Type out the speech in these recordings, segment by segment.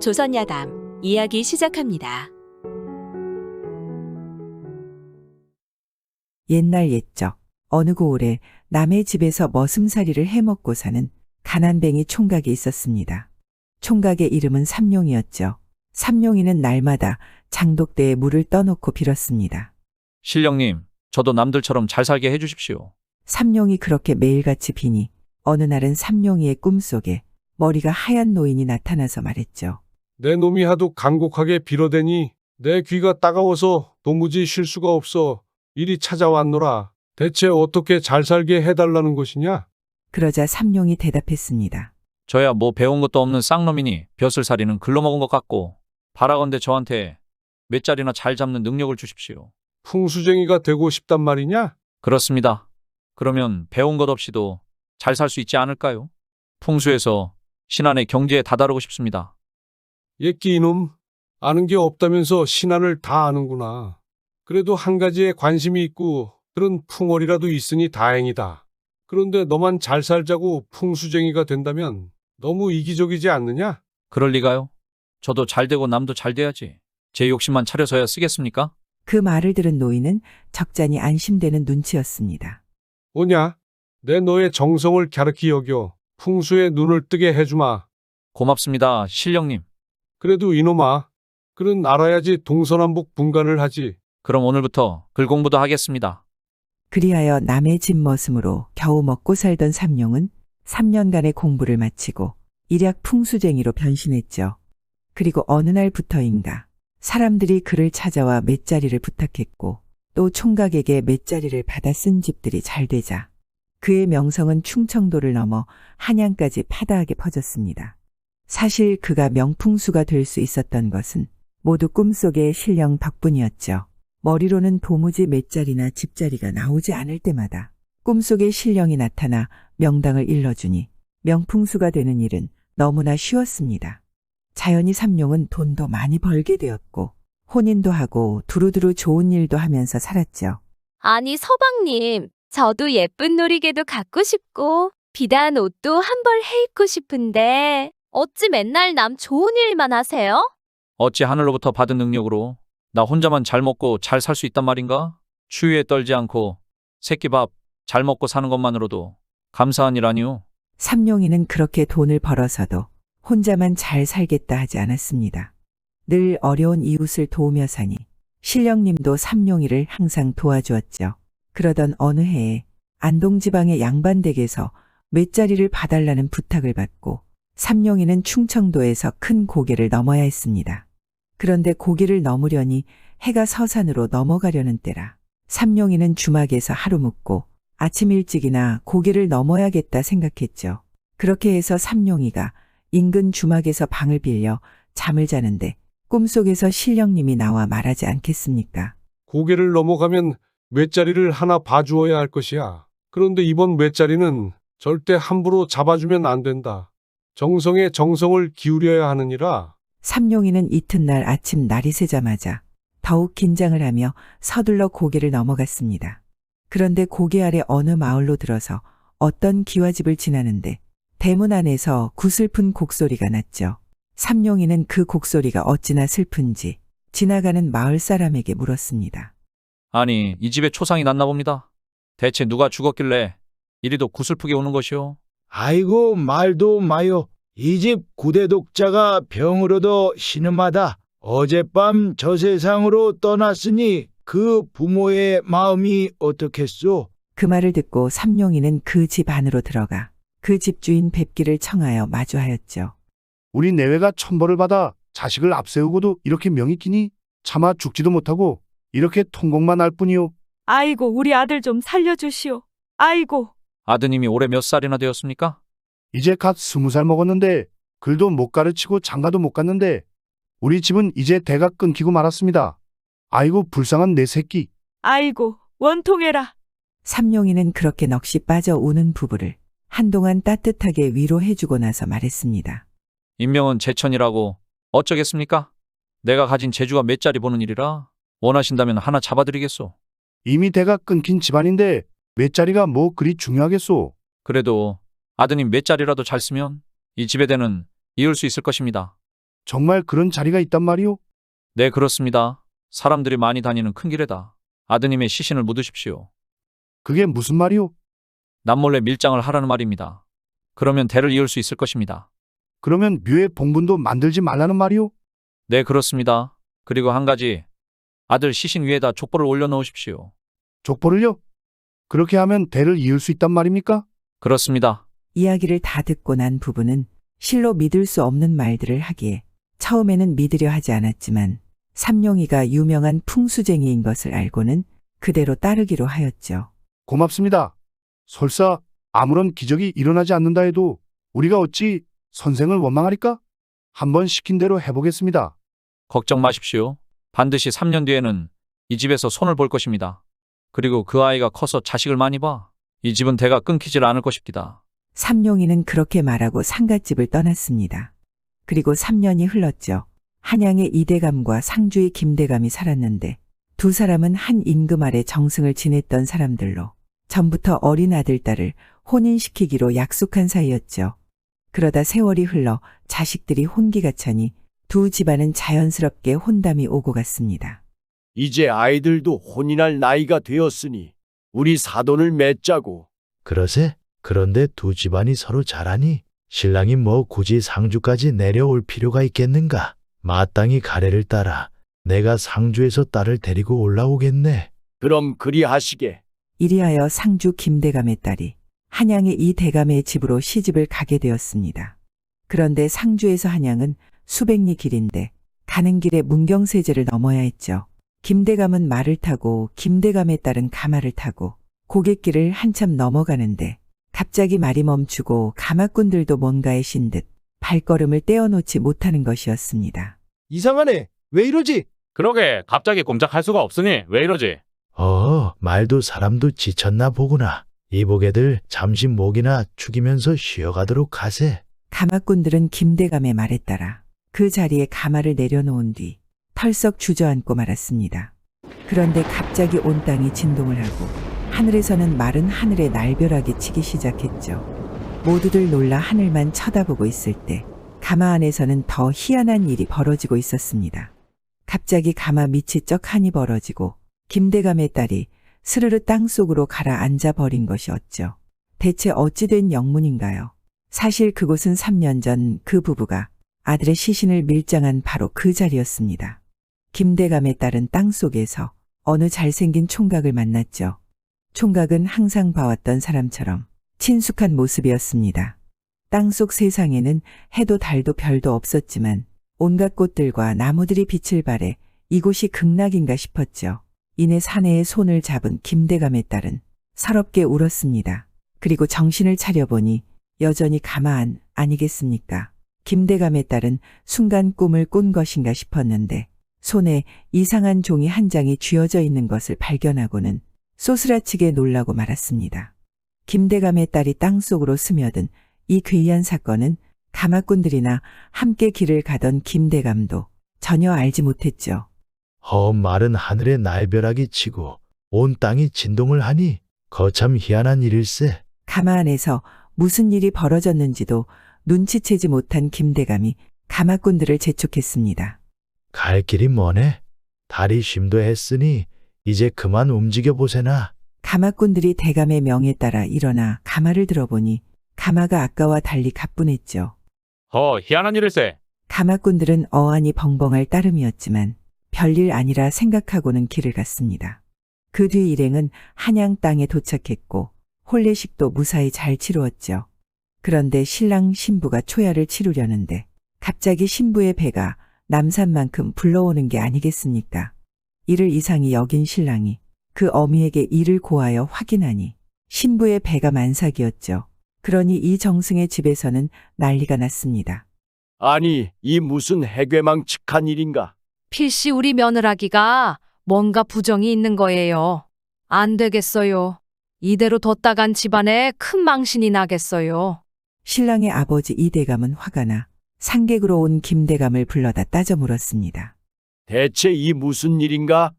조선야담 이야기 시작합니다. 옛날 옛적 어느 고을에 남의 집에서 머슴살이를 해먹고 사는 가난뱅이 총각이 있었습니다. 총각의 이름은 삼룡이었죠. 삼룡이는 날마다 장독대에 물을 떠놓고 빌었습니다. 신령님, 저도 남들처럼 잘 살게 해주십시오. 삼룡이 그렇게 매일같이 비니 어느 날은 삼룡이의 꿈속에 머리가 하얀 노인이 나타나서 말했죠. 내 놈이 하도 간곡하게 빌어대니 내 귀가 따가워서 도무지 쉴 수가 없어 이리 찾아왔노라. 대체 어떻게 잘 살게 해달라는 것이냐? 그러자 삼룡이 대답했습니다. 저야 뭐 배운 것도 없는 쌍놈이니 벼슬살이는 글러먹은 것 같고 바라건대 저한테 몇 자리나 잘 잡는 능력을 주십시오. 풍수쟁이가 되고 싶단 말이냐? 그렇습니다. 그러면 배운 것 없이도 잘 살 수 있지 않을까요? 풍수에서 신안의 경지에 다다르고 싶습니다. 예끼 이놈, 아는 게 없다면서 신안을 다 아는구나. 그래도 한 가지에 관심이 있고 그런 풍월이라도 있으니 다행이다. 그런데 너만 잘 살자고 풍수쟁이가 된다면 너무 이기적이지 않느냐? 그럴 리가요? 저도 잘 되고 남도 잘 돼야지. 제 욕심만 차려서야 쓰겠습니까? 그 말을 들은 노인은 적잖이 안심되는 눈치였습니다. 오냐? 내 너의 정성을 갸륵히 여겨 풍수에 눈을 뜨게 해주마. 고맙습니다, 신령님. 그래도 이놈아, 그는 알아야지 동서남북 분간을 하지. 그럼 오늘부터 글 공부도 하겠습니다. 그리하여 남의 집 머슴으로 겨우 먹고 살던 삼룡은 3년간의 공부를 마치고 일약 풍수쟁이로 변신했죠. 그리고 어느 날부터인가 사람들이 그를 찾아와 맷자리를 부탁했고 또 총각에게 맷자리를 받아 쓴 집들이 잘 되자 그의 명성은 충청도를 넘어 한양까지 파다하게 퍼졌습니다. 사실 그가 명풍수가 될 수 있었던 것은 모두 꿈속의 신령 덕분이었죠. 머리로는 도무지 맷자리나 집자리가 나오지 않을 때마다 꿈속의 신령이 나타나 명당을 일러주니 명풍수가 되는 일은 너무나 쉬웠습니다. 자연히 삼룡은 돈도 많이 벌게 되었고 혼인도 하고 두루두루 좋은 일도 하면서 살았죠. 아니, 서방님, 저도 예쁜 놀이개도 갖고 싶고 비단 옷도 한 벌 해입고 싶은데 어찌 맨날 남 좋은 일만 하세요? 어찌 하늘로부터 받은 능력으로 나 혼자만 잘 먹고 잘 살 수 있단 말인가? 추위에 떨지 않고 새끼밥 잘 먹고 사는 것만으로도 감사한 일 아니오? 삼룡이는 그렇게 돈을 벌어서도 혼자만 잘 살겠다 하지 않았습니다. 늘 어려운 이웃을 도우며 사니 신령님도 삼룡이를 항상 도와주었죠. 그러던 어느 해에 안동지방의 양반댁에서 맷자리를 봐달라는 부탁을 받고 삼룡이는 충청도에서 큰 고개를 넘어야 했습니다. 그런데 고개를 넘으려니 해가 서산으로 넘어가려는 때라 삼룡이는 주막에서 하루 묵고 아침 일찍이나 고개를 넘어야겠다 생각했죠. 그렇게 해서 삼룡이가 인근 주막에서 방을 빌려 잠을 자는데 꿈속에서 신령님이 나와 말하지 않겠습니까? 고개를 넘어가면 맷자리를 하나 봐주어야 할 것이야. 그런데 이번 맷자리는 절대 함부로 잡아주면 안 된다. 정성에 정성을 기울여야 하느니라. 삼룡이는 이튿날 아침 날이 새자마자 더욱 긴장을 하며 서둘러 고개를 넘어갔습니다. 그런데 고개 아래 어느 마을로 들어서 어떤 기와집을 지나는데 대문 안에서 구슬픈 곡소리가 났죠. 삼룡이는 그 곡소리가 어찌나 슬픈지 지나가는 마을 사람에게 물었습니다. 아니, 이 집에 초상이 났나 봅니다. 대체 누가 죽었길래 이리도 구슬프게 우는 것이오? 아이고 말도 마요. 이 집 구대 독자가 병으로도 신음하다. 어젯밤 저 세상으로 떠났으니 그 부모의 마음이 어떻겠소? 그 말을 듣고 삼룡이는 그 집 안으로 들어가 그 집주인 뵙기를 청하여 마주하였죠. 우리 내외가 천벌을 받아 자식을 앞세우고도 이렇게 명이 끼니 차마 죽지도 못하고 이렇게 통곡만 할 뿐이오. 아이고, 우리 아들 좀 살려주시오. 아이고. 아드님이 올해 몇 살이나 되었습니까? 이제 갓 20살 먹었는데 글도 못 가르치고 장가도 못 갔는데 우리 집은 이제 대가 끊기고 말았습니다. 아이고 불쌍한 내 새끼. 아이고, 원통해라. 삼룡이는 그렇게 넋이 빠져 우는 부부를 한동안 따뜻하게 위로해주고 나서 말했습니다. 인명은 제천이라고 어쩌겠습니까? 내가 가진 재주가 몇 자리 보는 일이라 원하신다면 하나 잡아드리겠소. 이미 대가 끊긴 집안인데 몇 자리가 뭐 그리 중요하겠소. 그래도 아드님 몇 자리라도 잘 쓰면 이 집에 대는 이을 수 있을 것입니다. 정말 그런 자리가 있단 말이오? 네, 그렇습니다. 사람들이 많이 다니는 큰 길에다 아드님의 시신을 묻으십시오. 그게 무슨 말이오? 남몰래 밀장을 하라는 말입니다. 그러면 대를 이을 수 있을 것입니다. 그러면 묘의 봉분도 만들지 말라는 말이오? 네, 그렇습니다. 그리고 한 가지, 아들 시신 위에다 족보를 올려놓으십시오. 족보를요? 그렇게 하면 대를 이을 수 있단 말입니까? 그렇습니다. 이야기를 다 듣고 난 부부는 실로 믿을 수 없는 말들을 하기에 처음에는 믿으려 하지 않았지만 삼룡이가 유명한 풍수쟁이인 것을 알고는 그대로 따르기로 하였죠. 고맙습니다. 설사 아무런 기적이 일어나지 않는다 해도 우리가 어찌 선생을 원망하리까? 한번 시킨 대로 해보겠습니다. 걱정 마십시오. 반드시 3년 뒤에는 이 집에서 손을 볼 것입니다. 그리고 그 아이가 커서 자식을 많이 봐. 이 집은 대가 끊기질 않을 것입니다. 삼룡이는 그렇게 말하고 상갓집을 떠났습니다. 그리고 3년이 흘렀죠. 한양의 이대감과 상주의 김대감이 살았는데 두 사람은 한 임금 아래 정승을 지냈던 사람들로 전부터 어린 아들, 딸을 혼인시키기로 약속한 사이였죠. 그러다 세월이 흘러 자식들이 혼기가 차니 두 집안은 자연스럽게 혼담이 오고 갔습니다. 이제 아이들도 혼인할 나이가 되었으니 우리 사돈을 맺자고. 그러세? 그런데 두 집안이 서로 잘하니 신랑이 뭐 굳이 상주까지 내려올 필요가 있겠는가? 마땅히 가래를 따라 내가 상주에서 딸을 데리고 올라오겠네. 그럼 그리하시게. 이리하여 상주 김대감의 딸이 한양의 이 대감의 집으로 시집을 가게 되었습니다. 그런데 상주에서 한양은 수백 리 길인데 가는 길에 문경세제를 넘어야 했죠. 김대감은 말을 타고 김대감의 딸은 가마를 타고 고갯길을 한참 넘어가는데 갑자기 말이 멈추고 가마꾼들도 뭔가에 신 듯 발걸음을 떼어놓지 못하는 것이었습니다. 이상하네. 왜 이러지? 그러게 갑자기 꼼짝할 수가 없으니 왜 이러지? 말도 사람도 지쳤나 보구나. 이보게들 잠시 목이나 축이면서 쉬어가도록 하세. 가마꾼들은 김대감의 말에 따라 그 자리에 가마를 내려놓은 뒤 털썩 주저앉고 말았습니다. 그런데 갑자기 온 땅이 진동을 하고 하늘에서는 마른 하늘에 날벼락이 치기 시작했죠. 모두들 놀라 하늘만 쳐다보고 있을 때 가마 안에서는 더 희한한 일이 벌어지고 있었습니다. 갑자기 가마 밑이 쩍하니 벌어지고 김대감의 딸이 스르르 땅속으로 가라앉아 버린 것이었죠. 대체 어찌 된 영문인가요? 사실 그곳은 3년 전 그 부부가 아들의 시신을 밀장한 바로 그 자리였습니다. 김대감의 딸은 땅속에서 어느 잘생긴 총각을 만났죠. 총각은 항상 봐왔던 사람처럼 친숙한 모습이었습니다. 땅속 세상에는 해도 달도 별도 없었지만 온갖 꽃들과 나무들이 빛을 발해 이곳이 극락인가 싶었죠. 이내 사내의 손을 잡은 김대감의 딸은 서럽게 울었습니다. 그리고 정신을 차려보니 여전히 가만 아니겠습니까? 김대감의 딸은 순간 꿈을 꾼 것인가 싶었는데 손에 이상한 종이 한 장이 쥐어져 있는 것을 발견하고는 소스라치게 놀라고 말았습니다. 김대감의 딸이 땅속으로 스며든 이 괴이한 사건은 가마꾼들이나 함께 길을 가던 김대감도 전혀 알지 못했죠. 마른 하늘에 날벼락이 치고 온 땅이 진동을 하니 거참 희한한 일일세. 가마 안에서 무슨 일이 벌어졌는지도 눈치채지 못한 김대감이 가마꾼들을 재촉했습니다. 갈 길이 머네. 다리 쉼도 했으니 이제 그만 움직여 보세나. 가마꾼들이 대감의 명에 따라 일어나 가마를 들어보니 가마가 아까와 달리 가뿐했죠. 희한한 일일세. 가마꾼들은 어안이 벙벙할 따름이었지만 별일 아니라 생각하고는 길을 갔습니다. 그 뒤 일행은 한양 땅에 도착했고 혼례식도 무사히 잘 치루었죠. 그런데 신랑 신부가 초야를 치르려는데 갑자기 신부의 배가 남산만큼 불러오는 게 아니겠습니까? 이를 이상히 여긴 신랑이 그 어미에게 이를 고하여 확인하니 신부의 배가 만삭이었죠. 그러니 이 정승의 집에서는 난리가 났습니다. 아니, 이 무슨 해괴망측한 일인가? 필시 우리 며느라기가 뭔가 부정이 있는 거예요. 안 되겠어요. 이대로 뒀다간 집안에 큰 망신이 나겠어요. 신랑의 아버지 이대감은 화가 나 상객으로 온 김대감을 불러다 따져 물었습니다. 대체 이 무슨 일인가?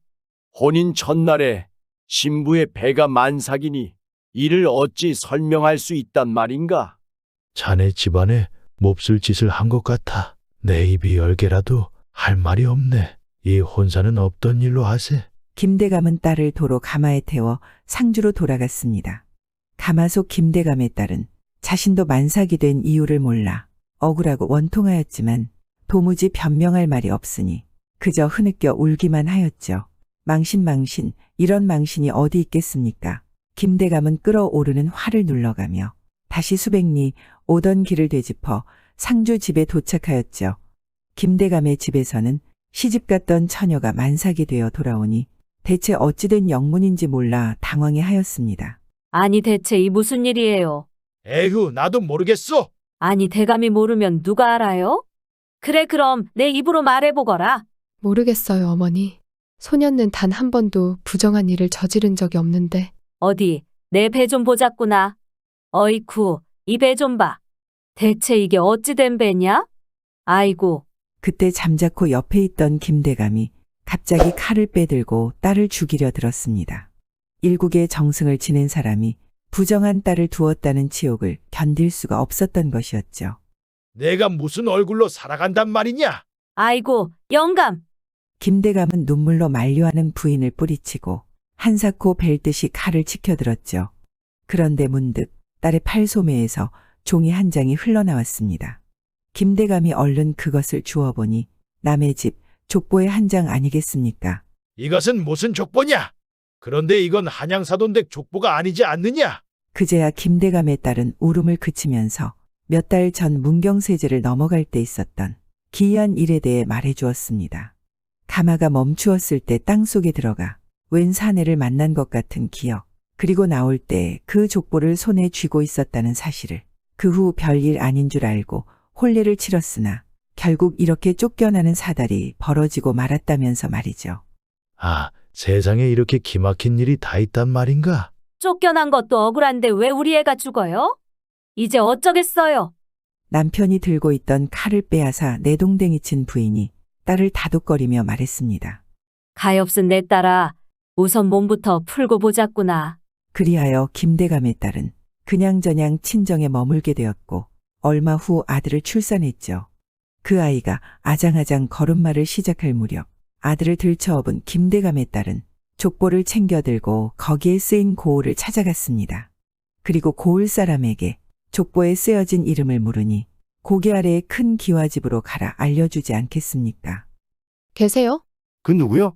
혼인 첫날에 신부의 배가 만삭이니 이를 어찌 설명할 수 있단 말인가? 자네 집안에 몹쓸 짓을 한 것 같아. 내 입이 10개라도 할 말이 없네. 이 혼사는 없던 일로 하세. 김대감은 딸을 도로 가마에 태워 상주로 돌아갔습니다. 가마속 김대감의 딸은 자신도 만삭이 된 이유를 몰라 억울하고 원통하였지만 도무지 변명할 말이 없으니 그저 흐느껴 울기만 하였죠. 망신, 이런 망신이 어디 있겠습니까? 김대감은 끓어오르는 화를 눌러가며 다시 수백리 오던 길을 되짚어 상주 집에 도착하였죠. 김대감의 집에서는 시집갔던 처녀가 만삭이 되어 돌아오니 대체 어찌된 영문인지 몰라 당황해 하였습니다. 아니 대체 이 무슨 일이에요? 에휴, 나도 모르겠어. 아니 대감이 모르면 누가 알아요? 그래 그럼 내 입으로 말해보거라. 모르겠어요, 어머니. 소년은 단 한 번도 부정한 일을 저지른 적이 없는데. 어디 내 배 좀 보자꾸나. 어이쿠 이 배 좀 봐. 대체 이게 어찌 된 배냐? 아이고. 그때 잠자코 옆에 있던 김대감이 갑자기 칼을 빼들고 딸을 죽이려 들었습니다. 일국의 정승을 지낸 사람이 부정한 딸을 두었다는 치욕을 견딜 수가 없었던 것이었죠. 내가 무슨 얼굴로 살아간단 말이냐? 아이고 영감. 김대감은 눈물로 만류하는 부인을 뿌리치고 한사코 벨듯이 칼을 치켜들었죠. 그런데 문득 딸의 팔소매에서 종이 한 장이 흘러나왔습니다. 김대감이 얼른 그것을 주워보니 남의 집 족보의 한 장 아니겠습니까? 이것은 무슨 족보냐? 그런데 이건 한양사돈댁 족보가 아니지 않느냐? 그제야 김대감의 딸은 울음을 그치면서 몇 달 전 문경세제를 넘어갈 때 있었던 기이한 일에 대해 말해 주었습니다. 가마가 멈추었을 때 땅속에 들어가 웬 사내를 만난 것 같은 기억, 그리고 나올 때 그 족보를 손에 쥐고 있었다는 사실을 그 후 별일 아닌 줄 알고 혼례를 치렀으나 결국 이렇게 쫓겨나는 사달이 벌어지고 말았다면서 말이죠. 아, 세상에 이렇게 기막힌 일이 다 있단 말인가? 쫓겨난 것도 억울한데 왜 우리 애가 죽어요? 이제 어쩌겠어요? 남편이 들고 있던 칼을 빼앗아 내동댕이 친 부인이 딸을 다독거리며 말했습니다. 가엾은 내 딸아, 우선 몸부터 풀고 보자꾸나. 그리하여 김대감의 딸은 그냥저냥 친정에 머물게 되었고 얼마 후 아들을 출산했죠. 그 아이가 아장아장 걸음마를 시작할 무렵 아들을 들쳐업은 김대감의 딸은 족보를 챙겨들고 거기에 쓰인 고을을 찾아갔습니다. 그리고 고을 사람에게 족보에 쓰여진 이름을 물으니 고개 아래의 큰 기와집으로 가라 알려주지 않겠습니까? 계세요? 그 누구요?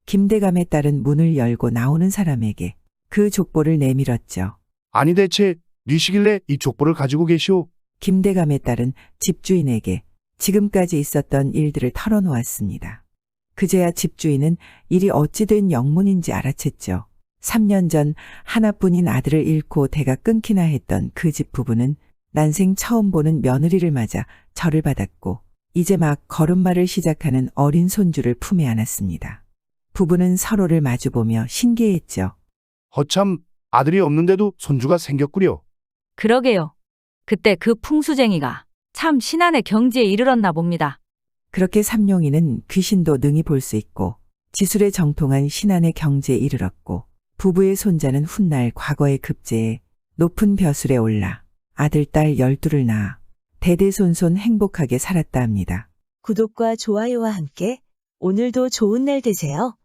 김대감의 딸은 문을 열고 나오는 사람에게 그 족보를 내밀었죠. 아니 대체 니시길래 이 족보를 가지고 계시오? 김대감의 딸은 집주인에게 지금까지 있었던 일들을 털어놓았습니다. 그제야 집주인은 일이 어찌 된 영문인지 알아챘죠. 3년 전 하나뿐인 아들을 잃고 대가 끊기나 했던 그 집 부부는 난생 처음 보는 며느리를 맞아 절을 받았고 이제 막 걸음마를 시작하는 어린 손주를 품에 안았습니다. 부부는 서로를 마주보며 신기했죠. 허참 아들이 없는데도 손주가 생겼구려. 그러게요. 그때 그 풍수쟁이가 참 신안의 경지에 이르렀나 봅니다. 그렇게 삼룡이는 귀신도 능히 볼 수 있고 지술에 정통한 신안의 경지에 이르렀고 부부의 손자는 훗날 과거의 급제에 높은 벼슬에 올라 아들, 딸 12를 낳아 대대손손 행복하게 살았다 합니다. 구독과 좋아요와 함께 오늘도 좋은 날 되세요.